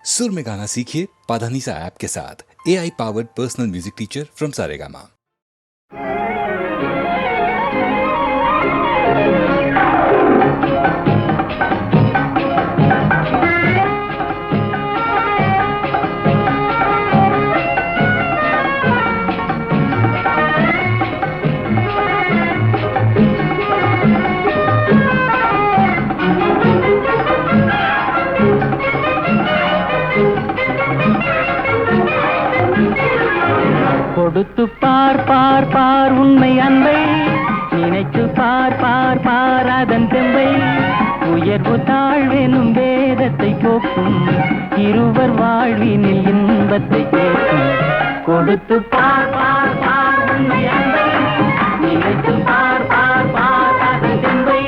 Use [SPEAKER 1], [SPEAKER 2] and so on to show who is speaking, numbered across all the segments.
[SPEAKER 1] सुर में गाना सीखिए पाधानीसा ऐप के साथ। AI powered personal music teacher from Saregama.
[SPEAKER 2] கொடுத்து பார் பார் பார் உண்மை அன்பை நினைத்து பார் பார் பார் அதன் தெம்பை உயர்வு தாழ்வெனும் வேதத்தை போக்கும் இருவர் வாழ்வினில் இன்பத்தை கேட்கும். கொடுத்து பார் பார் பார் உண்மை அன்பை நினைத்து பார் பார் பார் அதன் தெம்பை.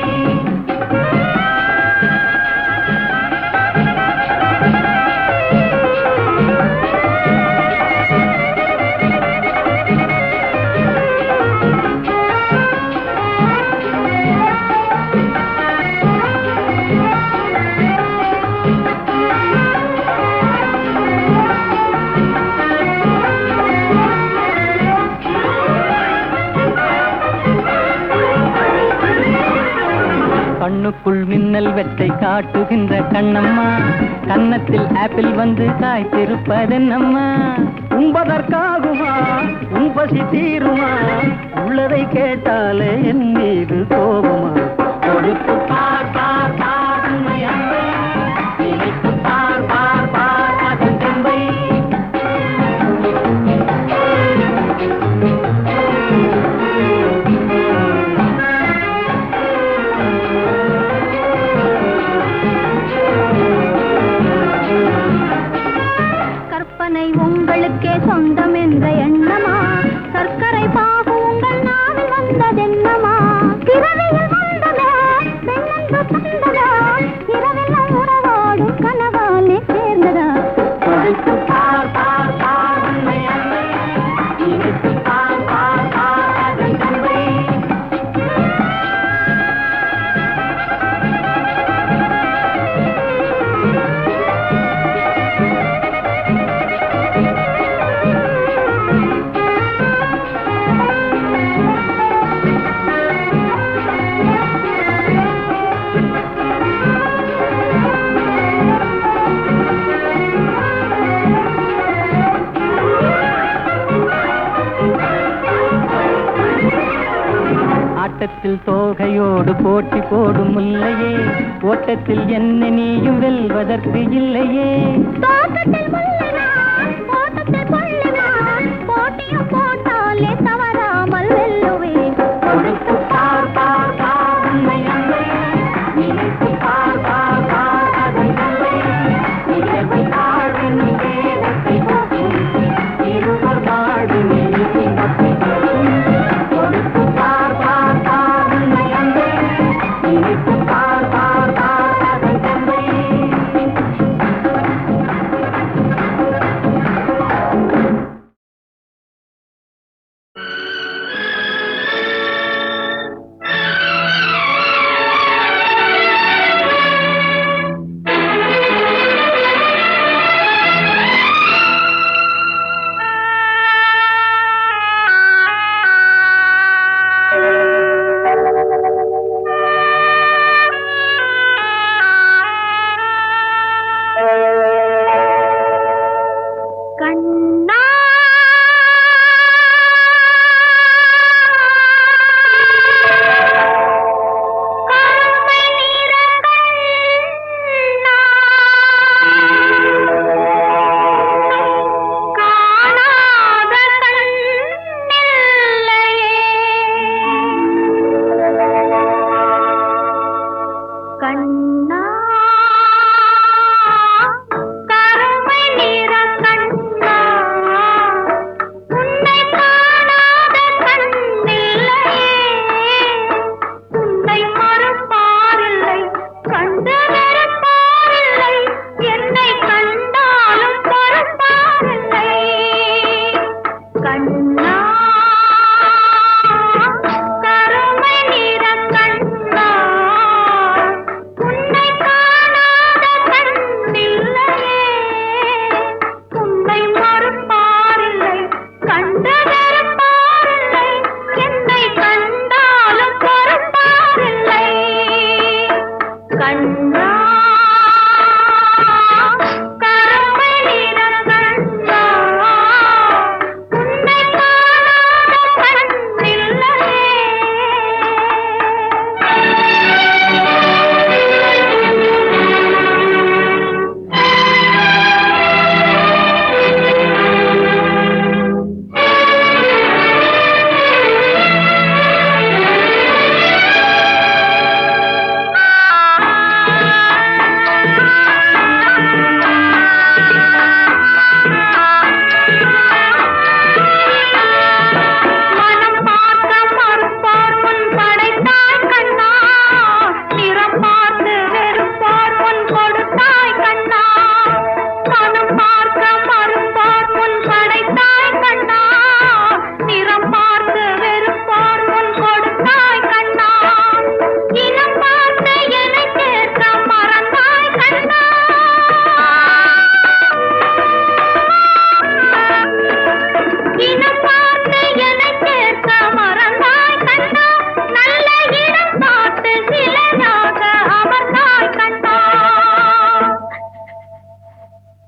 [SPEAKER 2] கண்ணுக்குள் மின்னல் வெட்டை காட்டுகின்ற கண்ணம்மா, கன்னத்தில் ஆப்பிள் வந்து காய்த்திருப்பதென்னம்மா. உண்பதற்காகுமா உன் பசி தீருமா, உள்ளதை கேட்டாலே என் மீது கோபமா. கொடுத்து பார் பார் பார் உண்மை அன்பை நினைத்து பார் பார் பார் அதன் தெம்பை.
[SPEAKER 3] உங்களுக்கே சொந்தம் என்ற எண்ணமா, சர்க்கரை பாகு உங்கள் நாவில் வந்ததென்னமா. பிறவியில் வந்ததா பெண்ணென்று தந்ததா, இரவெல்லாம் உறவாடும் கனவாலே சேர்ந்ததா.
[SPEAKER 2] கொடுத்து பார் பார் பார் உண்மை அன்பை நினைத்து பார் பார் பார் அதன் தெம்பை. ஆட்டத்தில் தோகையோடு போட்டி போடும் முல்லையே, ஓட்டத்தில் என்ன நீயும் வெல்வதற்கு இல்லையே.
[SPEAKER 3] தோட்டத்தில் முல்லைனா ஓட்டத்தில் கொள்ளைனா, போட்டியும் போட்டாலே தவறாமல் வெல்லுவேன்.
[SPEAKER 2] கொடுத்து பார் பார் பார் உண்மை அன்பை நினைத்து பார் பார் பார் அதன் தெம்பை. உயர்வை தாழ்வெனும் வேதத்தை போக்கும் இருவர் வாழ்வினில் இன்பத்தை கேட்கும். கொடுத்து பார் பார் பார் உண்மை அன்பை நினைத்து பார் பார் பார் அதன் தெம்பை.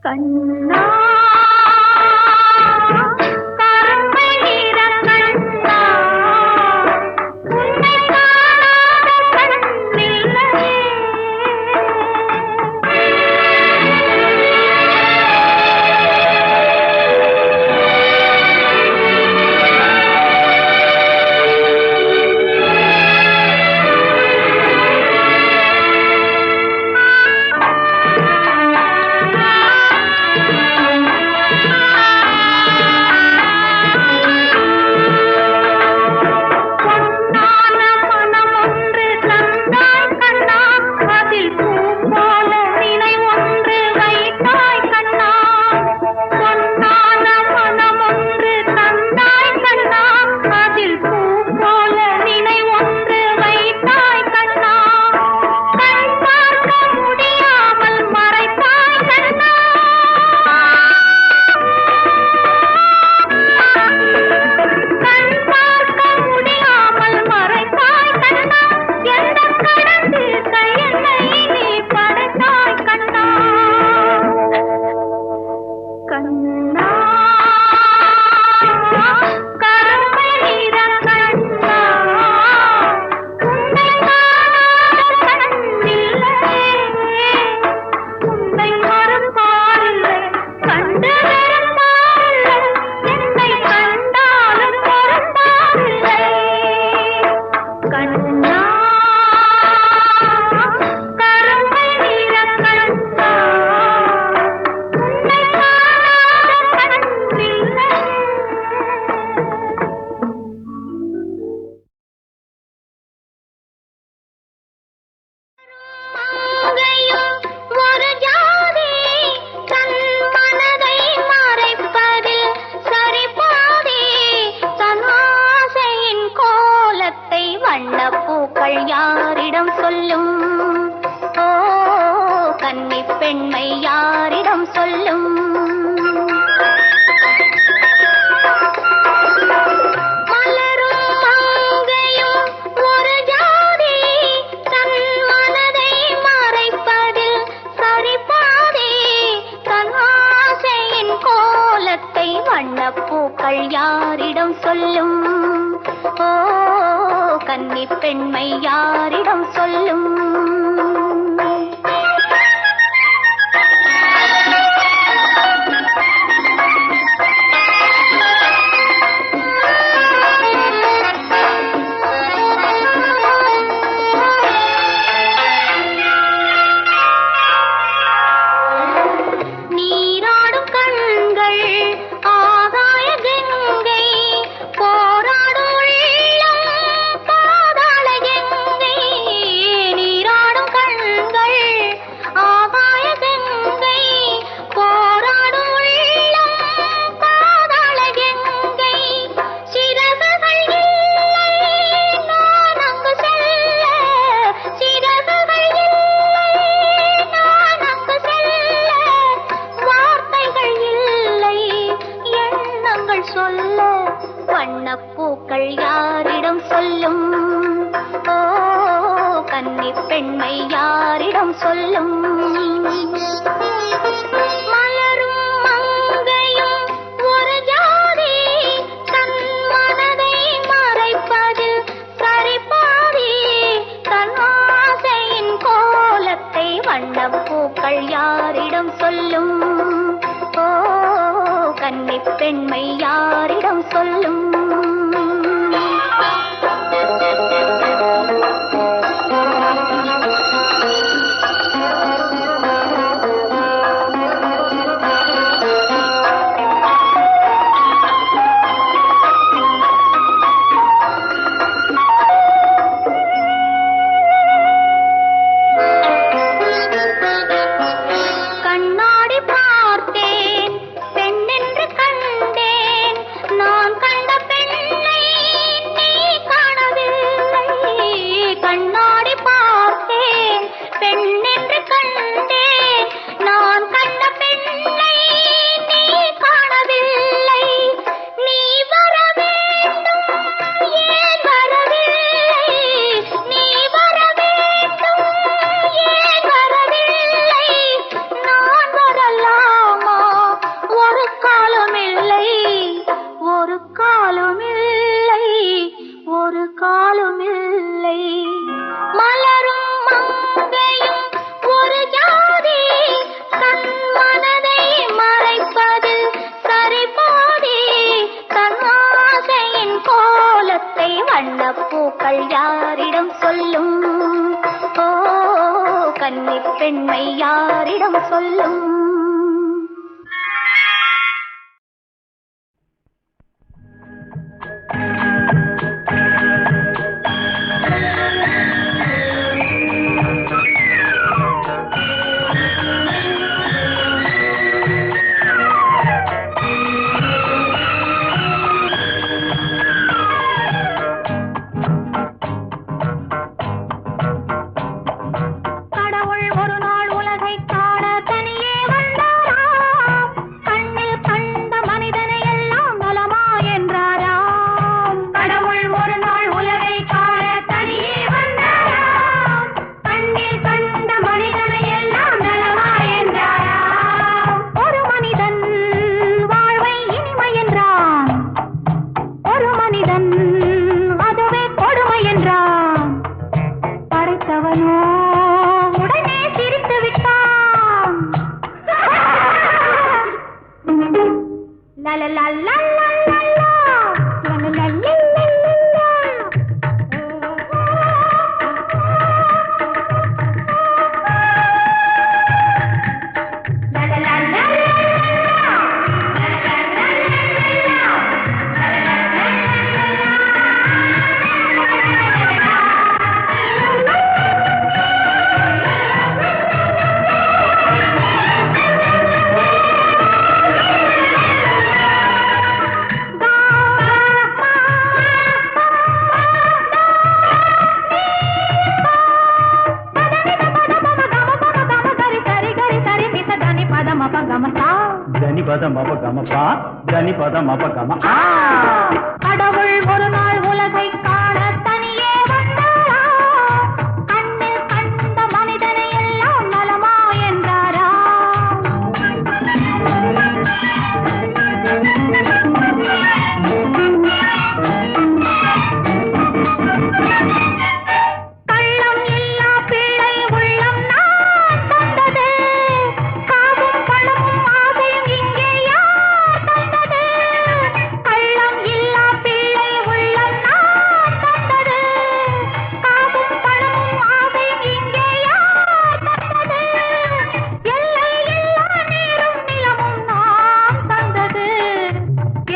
[SPEAKER 3] கண்ணா கருமை நிற கண்ணா உன்னை காணாத கண்ணில்லையே யாரிடம் சொல்லும் ஓ கன்னி பெண்மை யாரிடம் சொல்லும் மலரும் மங்கையும் ஒரு ஜாதி தன் மனதை மறைப்பதில் சரிபாதி தன் ஆசையின் கோலத்தை வண்ணப்பூக்கள் யாரிடம் சொல்லும் ஓ கன்னி பெண்மை யாரிடம் சொல்லும் நீராடும் கண்கள் ஆகாய கங்கை போராடும் நீராடும் கண்கள் ஆகாய கங்கை போராடும் பாதாள கங்கை சிறகுகள் இல்லை நான் அங்கு செல்ல சிறகுகள் இல்லை நான் அங்கு செல்ல வார்த்தைகள் இல்லை எண்ணங்கள் சொல்ல வண்ணப்பூக்கள் யாரிடம் சொல்லும் ஓ கன்னி பெண்மை யாரிடம் சொல்லும் மலரும் மங்கையும் ஒரு ஜாதி தன் மனதை மறைப்பதில் சரிபாதி தன் ஆசையின் கோலத்தை வண்ணப்பூக்கள் யாரிடம் சொல்லும் ஓ கன்னி பெண்மை யாரிடம் சொல்லும் கண்ணாடி பார்த்தேன் பெண்ணென்று கண்டேன் நான் கண்ட பெண்மை யாரிடம் சொல்லும்? கடவுள் ஒரு நாள் உலகை காண தனியே வந்தாரா? கண்ணில் கண்ட மனிதனை எல்லாம் நலமா என்றாரா? கள்ளம் இல்லா பிள்ளை உள்ளம் நான் தந்தது. காவும் பணமும் ஆசையும் இங்கே யார் தந்தது? கள்ளம் இல்லா பிள்ளை உள்ளம் நான் தந்தது. காவும் பணமும் ஆசையும் இங்கே யார் தந்தது? எல்லை இல்லா நீரும் நிலமும் நான் தந்தது.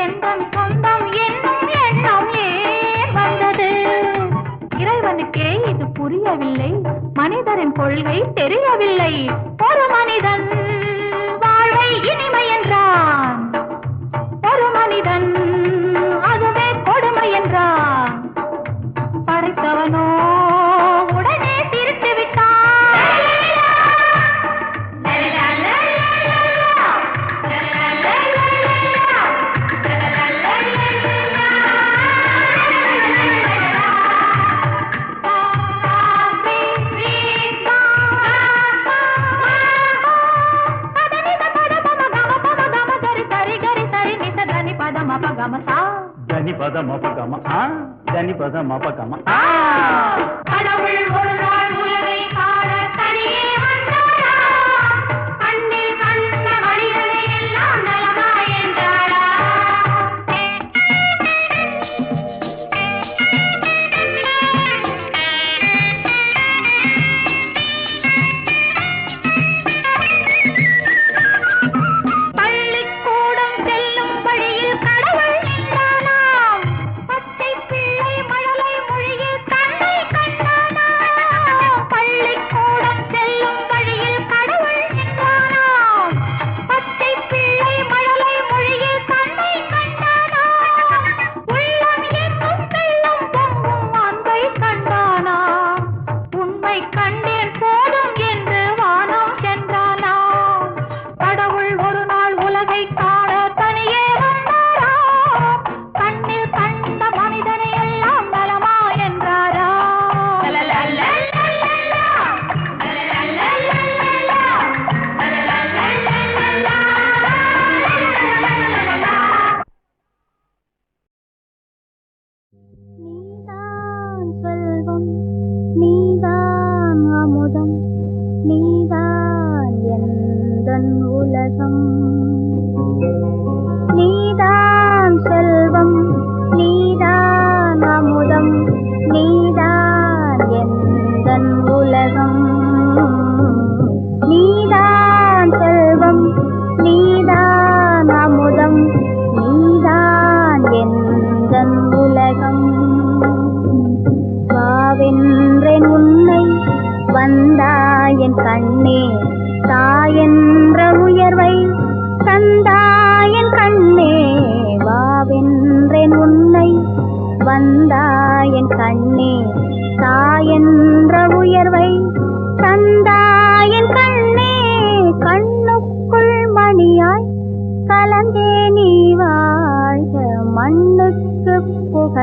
[SPEAKER 3] எந்தன் சொந்தம் என்னும் எண்ணம் ஏன் வந்தது? இறைவனுக்கே இது புரியவில்லை, மனிதரின் கொள்கை தெரியவில்லை. ஒரு மனிதன் வாழ்வை இனிமை என்றான், ஒரு மனிதன் அதுவே கொடுமை என்றான். படைத்தவனோ உடனே திருத்தி விட்டான். கடவுள் ஒரு நாள் உலகை காண தனியே வந்தாரா? கண்ணில் கண்ட மனிதனை எல்லாம் நலமா என்றாரா? பள்ளிக்கூடம் செல்லும் வழியில் கடவுள் நின்றானாம். பச்சை பிள்ளை மழலை மொழியில் கண்ணை கண்டானாம்.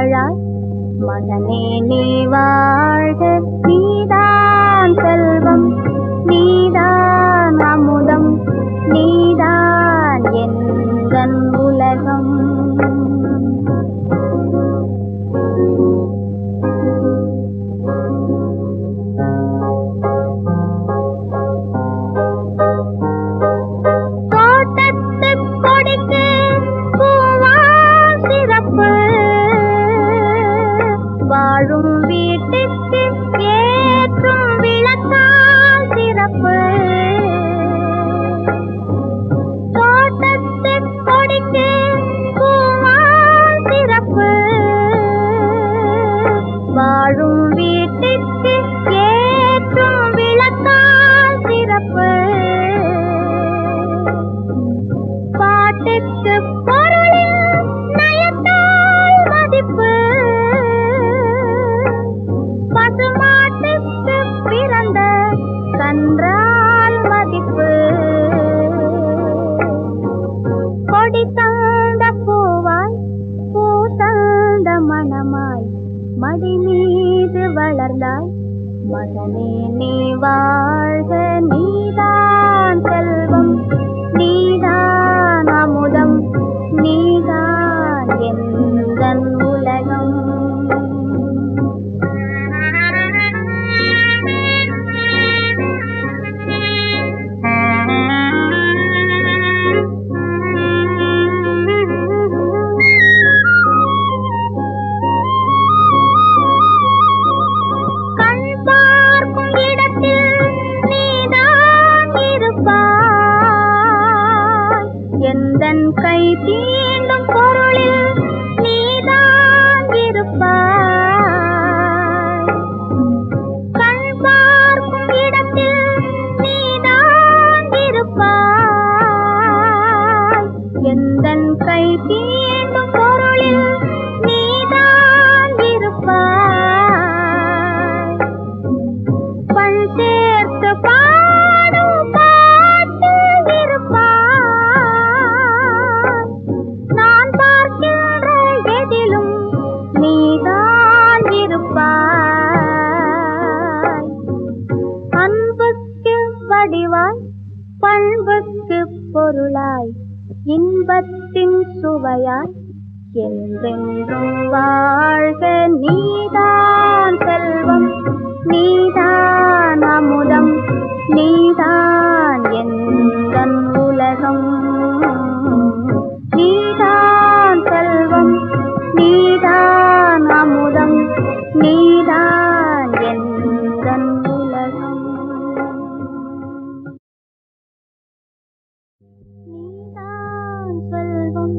[SPEAKER 3] புகழாய் மகனே நீ வாழ்க நீதான் செல்வம் நீதான் அமுதம் நீதான் எந்தன் உலகம் வாழும் வீட்டுக்கு ஏற்றும் விளக்கால் சிறப்பு தோட்டத்து கொடிக்கு பூவால் சிறப்பு வாழும் வீட்டுக்கு ஏற்றும் விளக்கால் சிறப்பு பாட்டுக்கு பொருளில் நயத்தால் மதிப்பு பசுமாட்டுக்கு பிறந்த கன்றால் மதிப்பு கொடி தந்த பூவாய் பூ தந்த மணமாய் மடி மீது வளர்ந்தாய் மகனே நீ வாழ்க நீதான் செல்வம் நீதான் அமுதம் நீதான் எந்தன் உலகம் எந்தன் கை தீண்டும் பொருளில் நீதான் இருப்பாய் கண் பார்க்கும் இடத்தில் நீதான் இருப்பாய் எந்தன் கை தீண்டும் பொருளில் நீதான் இருப்பாய் பண் சேர்த்து பாடும் பாட்டு இருப்பாய் நீதான் இருப்பாய் அன்புக்கு வடிவாய் பண்புக்கு பொருளாய் இன்பத்தின் சுவையாய் என்றென்றும் வாழ்க நீதான் செல்வம் நீதான் அமுதம் நீதான் எந்தன் உலகம் நீதான் செல்வம் நீதான் அமுதம் நீதான் எந்தன் உலகம் நீதான் செல்வம்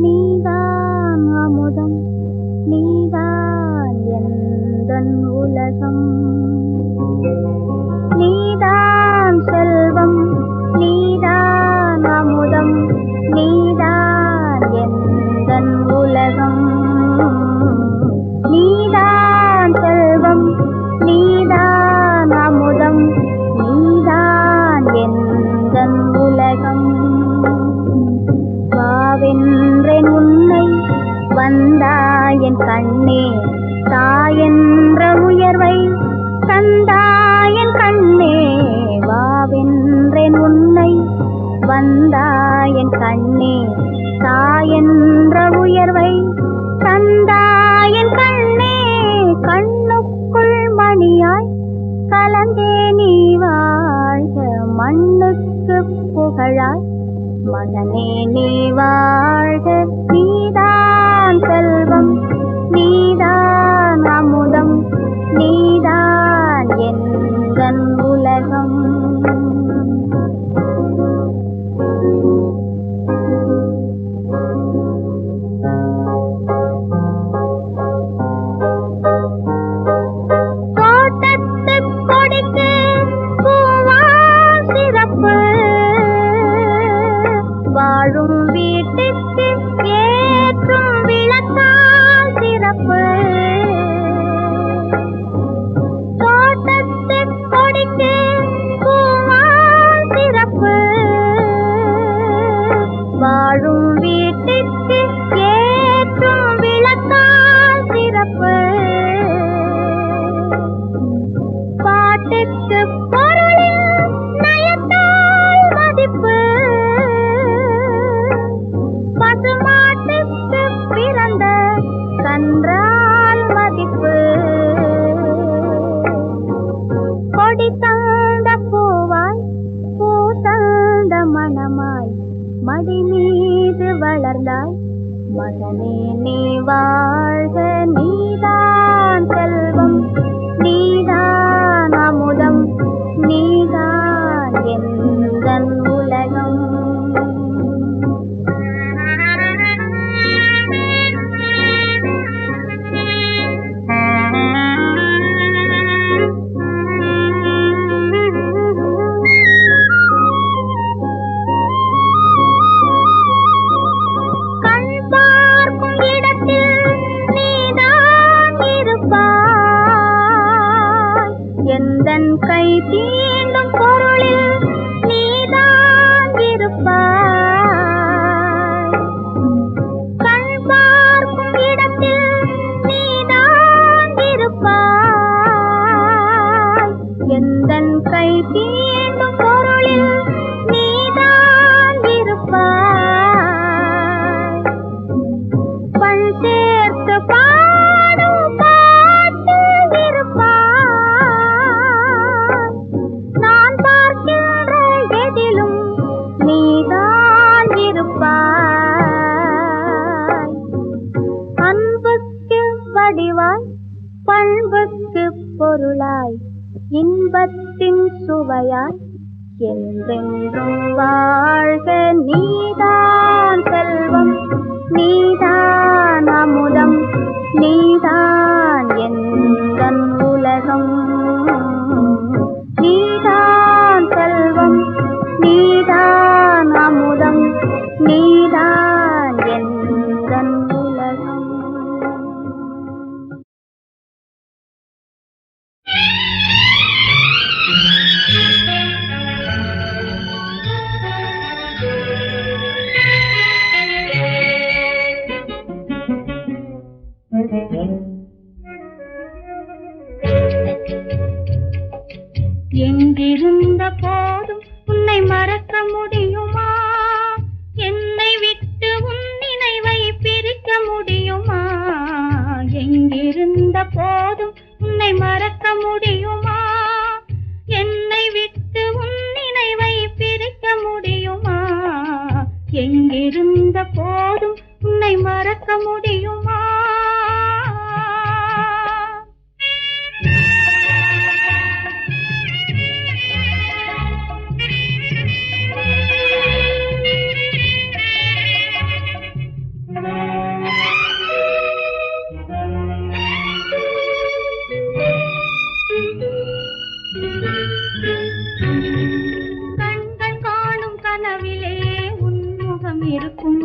[SPEAKER 3] நீதான் அமுதம் நீதான் எந்தன் உலகம் நீதான் செல்வம் நீதான் அமுதம் நீதான் எந்தன் உலகம் நீதான் செல்வம் நீதான் அமுதம் நீதான் எந்தன் உலகம் வாவென்றேன் உன்னை வந்தாயன் கண்ணே தாயென்ற உயர்வை தந்தாயன் கண்ணே வாவென்றேன் உன்னை வந்தாயன் கண்ணே தாயென்ற உயர்வை தந்தாயன் கண்ணே கண்ணுக்குள் மணியாய் கலந்தே நீ வாழ்க மண்ணுக்கு புகழாய் மகனே நீ வாழ்க நீதான் செல்வம் நீதான் அமுதம் நீதான் எந்தன் உலகம் தோட்டத்து கொடிக்கு பூவால் சிறப்பு வாழும் வீட்டுக்கு ஏற்றும் விளக்கால் சிறப்பு மடி மீது வளர்ந்தாய் மகனே நீ வாழ்க நீதான் செல்வம் நீதான் அமுதம் நீதான் எந்தன் உலகம் எந்தன் கை தீண்டும் பொருளில் நீதான் இருப்பாய் கண் பார்க்கும் இடத்தில் நீதான் இருப்பாய் எந்தன் கை தீண்டும் பொருளில் நீதான் இருப்பாய் பண் சேர்த்து பாடும் பாட்டு இருப்பாய் நீதான் இருப்பாய் அன்புக்கு வடிவாய் பண்புக்கு பொருளாய் இன்பத்தின் சுவையாய் என்றென்றும் வாழ்க நீதான் செல்வம் நீதான் அமுதம் நீதான் எந்தன் உலகம் நீதான் செல்வம் நீதான் அமுதம் நீதான் எந்தன் உலகம் எங்கிருந்த போதும் உன்னை மறக்க முடியுமா என்னை விட்டு உன் நினைவை பிரிக்க முடியுமா எங்கிருந்த போதும் உன்னை மறக்க முடியுமா என்னை விட்டு உன் நினைவை பிரிக்க முடியுமா எங்கிருந்த போதும் உன்னை மறக்க முடியுமா கண்கள் காணும் கனவிலே உன்முகம் இருக்கும்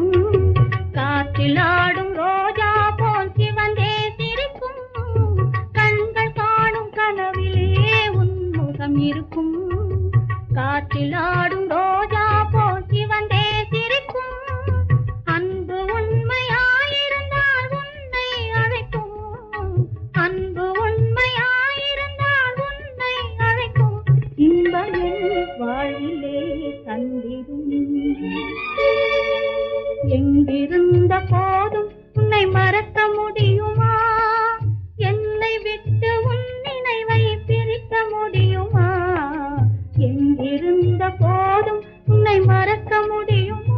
[SPEAKER 3] காற்றில் ஆடும் ரோஜா போல் சிவந்தே சிரிக்கும் கண்கள் காணும் கனவிலே உன்முகம் இருக்கும் காற்றில் ஆடும் ரோஜா போல் சிவந்தே சிரிக்கும் அன்பு உண்மையாயிருந்தால் உன்னை அழைக்கும் அன்பு உண்மையாயிருந்தால் உன்னை அழைக்கும் இன்பம் வாழ்விலே தந்திடும் எங்கிருந்த போதும் உன்னை மறக்க முடியுமா என்னை விட்டு உன் நினைவை பிரிக்க முடியுமா எங்கிருந்த போதும் உன்னை மறக்க முடியுமா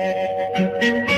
[SPEAKER 2] Thank you.